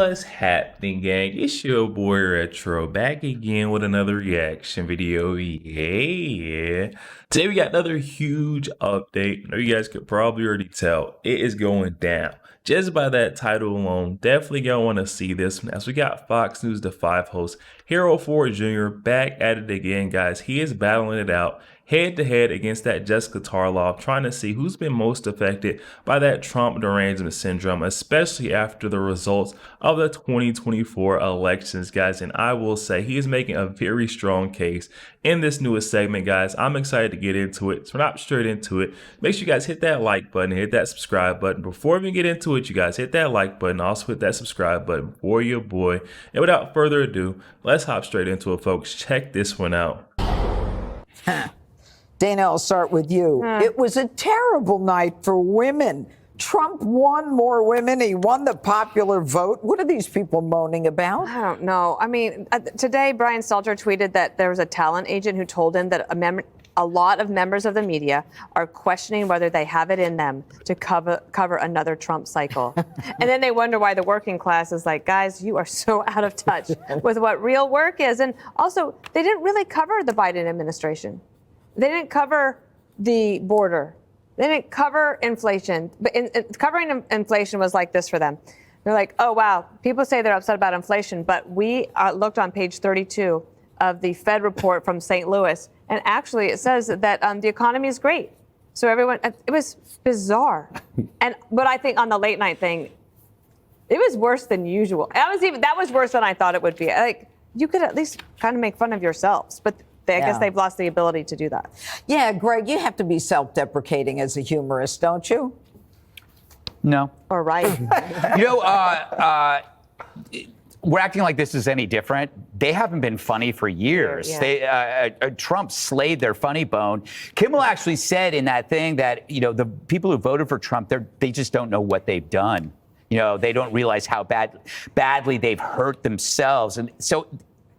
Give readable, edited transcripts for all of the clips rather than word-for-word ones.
What's happening, gang? It's your boy Retro back again with another reaction video. Yeah. Today we got another huge update. I know you guys could probably already tell it is going down. Just by that title alone, definitely gonna want to see this as we got Fox News The 5 host Hero 4 Jr. back at it again, guys. He is battling it out head to head against that Jessica Tarlov, trying to see who's been most affected by that Trump derangement syndrome, especially after the results of the 2024 elections, guys. And I will say he is making a very strong case in this newest segment, guys. I'm excited to get into it. So we're not straight into it. Make sure you guys hit that like button, hit that subscribe button. Before we get into it, you guys hit that like button, also hit that subscribe button for your boy. And without further ado, let's hop straight into it, folks. Check this one out. Dana, I'll start with you. It was a terrible night for women. Trump won more women. He won the popular vote. What are these people moaning about? I don't know. I mean, today Brian Stelter tweeted that there was a talent agent who told him that a lot of members of the media are questioning whether they have it in them to cover another Trump cycle. And then they wonder why the working class is like, guys, you are so out of touch with what real work is. And also, they didn't really cover the Biden administration. They didn't cover the border. They didn't cover inflation. But covering inflation was like this for them. They're like, oh, wow, people say they're upset about inflation, but we looked on page 32 of the Fed report from St. Louis, and actually it says that the economy is great. So everyone, it was bizarre. But I think on the late night thing, it was worse than usual. That was worse than I thought it would be. Like, you could at least kind of make fun of yourselves, but I guess they've lost the ability to do that. Yeah, Greg, you have to be self-deprecating as a humorist, don't you? No. Or right. We're acting like this is any different. They haven't been funny for years. Yeah. Trump slayed their funny bone. Kimmel actually said in that thing that, the people who voted for Trump, they just don't know what they've done. They don't realize how badly they've hurt themselves. And so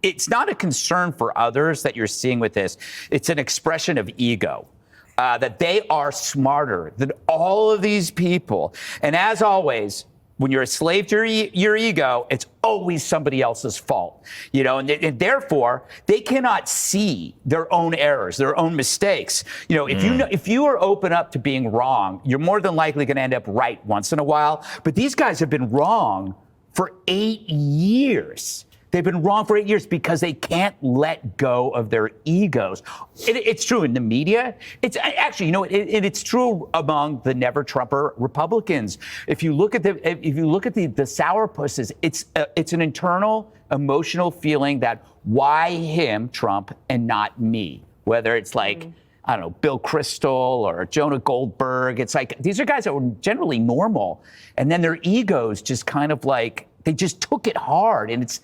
it's not a concern for others that you're seeing with this. It's an expression of ego, that they are smarter than all of these people. And as always, when you're a slave to your ego, it's always somebody else's fault, and therefore they cannot see their own errors, their own mistakes. If you are open up to being wrong, you're more than likely going to end up right once in a while. But these guys have been wrong for 8 years. They've been wrong for 8 years because they can't let go of their egos. It's true in the media. It's actually, it's true among the never Trumper Republicans. If you look at the sourpusses, it's an internal emotional feeling that why him, Trump, and not me? Whether it's like, I don't know, Bill Kristol or Jonah Goldberg. It's like these are guys that were generally normal, and then their egos just kind of like they just took it hard, and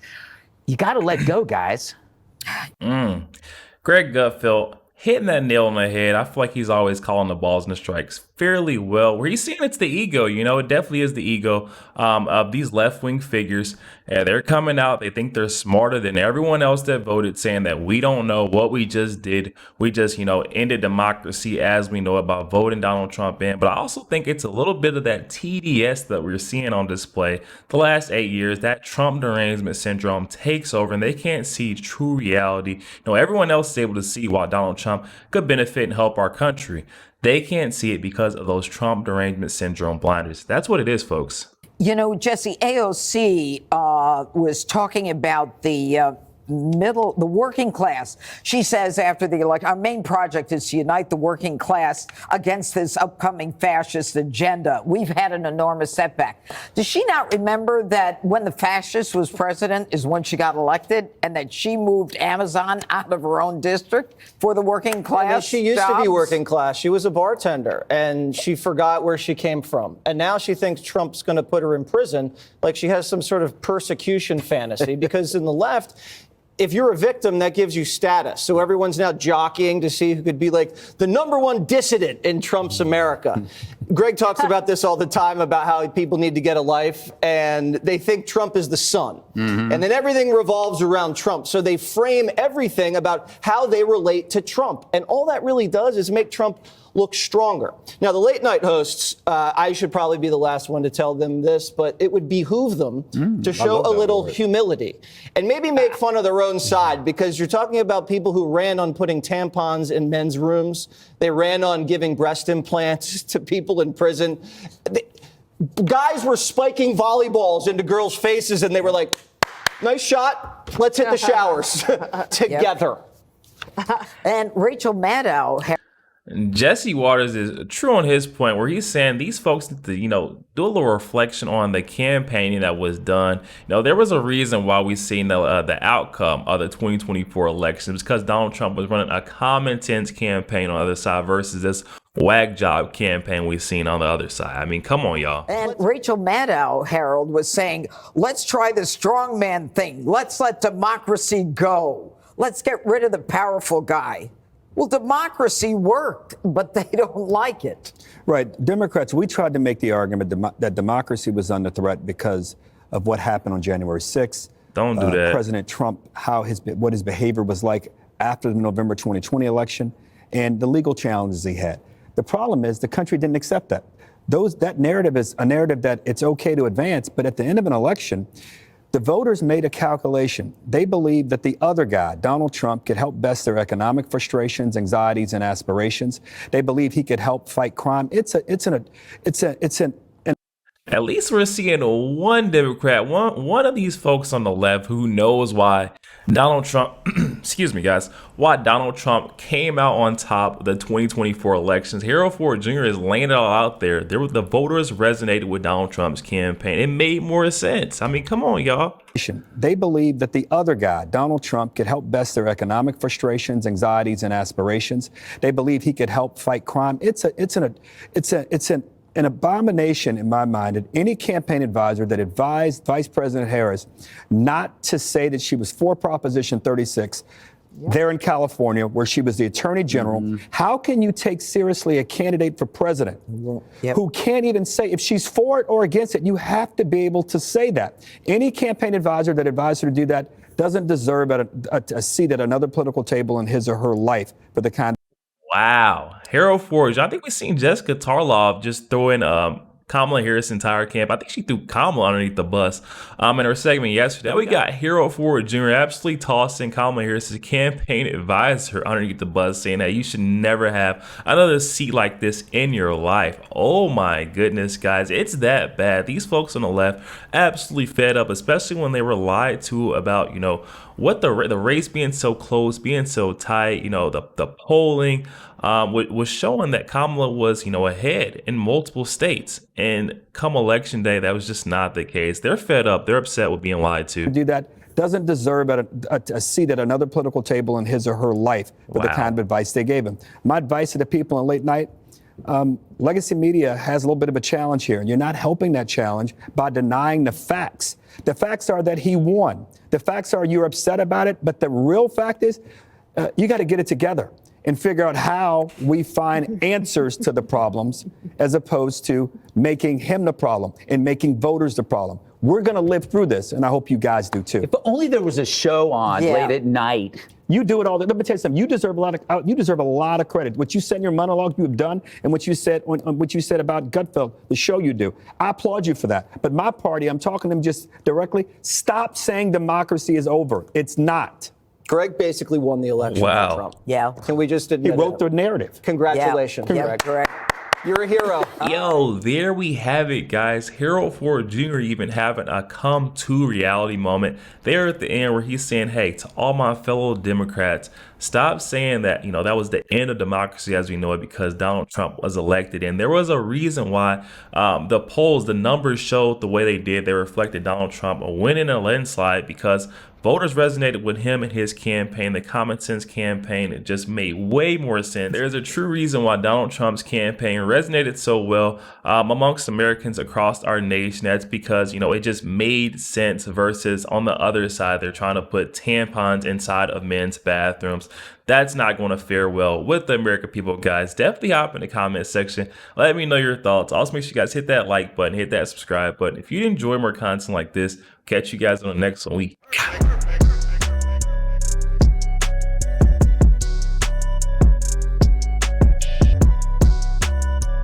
you got to let go, guys. Greg Gutfeld hitting that nail on the head. I feel like he's always calling the balls and the strikes fairly well. Where he's saying it's the ego, it definitely is the ego of these left-wing figures. They're coming out. They think they're smarter than everyone else that voted, saying that we don't know what we just did. We just, ended democracy as we know it by voting Donald Trump in. But I also think it's a little bit of that TDS that we're seeing on display the last 8 years. That Trump derangement syndrome takes over, and they can't see true reality. Everyone else is able to see why Donald Trump could benefit and help our country. They can't see it because of those Trump derangement syndrome blinders. That's what it is, folks. Jesse, AOC was talking about the working class. She says after the election, our main project is to unite the working class against this upcoming fascist agenda. We've had an enormous setback. Does she not remember that when the fascist was president is when she got elected, and that she moved Amazon out of her own district for the working class? She used to be working class. She was a bartender, and she forgot where she came from. And now she thinks Trump's going to put her in prison, like she has some sort of persecution fantasy, because in the left, if you're a victim, that gives you status. So everyone's now jockeying to see who could be like the #1 dissident in Trump's America. Greg talks about this all the time, about how people need to get a life, and they think Trump is the sun. And then everything revolves around Trump. So they frame everything about how they relate to Trump. And all that really does is make Trump look stronger. Now, the late night hosts, I should probably be the last one to tell them this, but it would behoove them to show a little humility and maybe make fun of their own side, because you're talking about people who ran on putting tampons in men's rooms. They ran on giving breast implants to people in prison. Guys were spiking volleyballs into girls' faces, and they were like, nice shot. Let's hit the showers together. And Rachel Maddow. Jesse Waters is true on his point, where he's saying these folks need to, do a little reflection on the campaigning that was done. There was a reason why we seen the outcome of the 2024 elections, because Donald Trump was running a common sense campaign on the other side versus this whack job campaign we've seen on the other side. I mean, come on, y'all. And Rachel Maddow, Harold, was saying, let's try the strongman thing. Let's let democracy go. Let's get rid of the powerful guy. Well, democracy worked, but they don't like it. Right. Democrats, we tried to make the argument that democracy was under threat because of what happened on January 6th. Don't do that. President Trump, what his behavior was like after the November 2020 election, and the legal challenges he had. The problem is the country didn't accept that. That narrative is a narrative that it's okay to advance, but at the end of an election, the voters made a calculation. They believed that the other guy, Donald Trump, could help best their economic frustrations, anxieties, and aspirations. They believe he could help fight crime. At least we're seeing one Democrat, one of these folks on the left who knows why Donald Trump, excuse me, guys, why Donald Trump came out on top of the 2024 elections. Harold Ford Jr. is laying it all out there. The voters resonated with Donald Trump's campaign. It made more sense. I mean, come on, y'all. They believe that the other guy, Donald Trump, could help best their economic frustrations, anxieties, and aspirations. They believe he could help fight crime. It's an abomination in my mind that any campaign advisor that advised Vice President Harris not to say that she was for Proposition 36 there in California, where she was the Attorney General. How can you take seriously a candidate for president who can't even say if she's for it or against it? You have to be able to say that. Any campaign advisor that advised her to do that doesn't deserve a seat at another political table in his or her life for the kind. Wow. Harold Ford. I think we've seen Jessica Tarlov just throw in Kamala Harris' entire camp. I think she threw Kamala underneath the bus in her segment yesterday. We got Harold Ford Jr. absolutely tossing Kamala Harris' campaign advisor underneath the bus, saying that you should never have another seat like this in your life. Oh my goodness, guys. It's that bad. These folks on the left absolutely fed up, especially when they were lied to about, what the race being so close, being so tight, the polling was showing that Kamala was, ahead in multiple states. And come election day, that was just not the case. They're fed up. They're upset with being lied to. Do that doesn't deserve a seat at another political table in his or her life for the kind of advice they gave him. My advice to the people on late night, legacy media has a little bit of a challenge here, and you're not helping that challenge by denying the facts. The facts are that he won. The facts are you're upset about it, but the real fact is you got to get it together and figure out how we find answers to the problems as opposed to making him the problem and making voters the problem. We're going to live through this, and I hope you guys do too. If only there was a show on late at night. You do it all. Let me tell you something. You deserve a lot of credit. What you said in your monologue, you have done, and what you said what you said about Gutfeld, the show you do. I applaud you for that. But my party, I'm talking to them just directly. Stop saying democracy is over. It's not. Greg basically won the election for Trump. Yeah. Can we just admit He wrote the narrative. Congratulations, Greg. Correct. You're a hero. Yo, there we have it, guys. Harold Ford Jr. even having a come to reality moment there at the end where he's saying, hey, to all my fellow Democrats, Stop saying that, that was the end of democracy as we know it because Donald Trump was elected. And there was a reason why the polls, the numbers showed the way they did. They reflected Donald Trump winning a landslide because voters resonated with him and his campaign, the common sense campaign. It just made way more sense. There's a true reason why Donald Trump's campaign resonated so well amongst Americans across our nation. That's because, it just made sense versus on the other side, they're trying to put tampons inside of men's bathrooms. That's not going to fare well with the American people, guys. Definitely hop in the comment section. Let me know your thoughts. Also, make sure you guys hit that like button, hit that subscribe button. If you enjoy more content like this, catch you guys on the next one.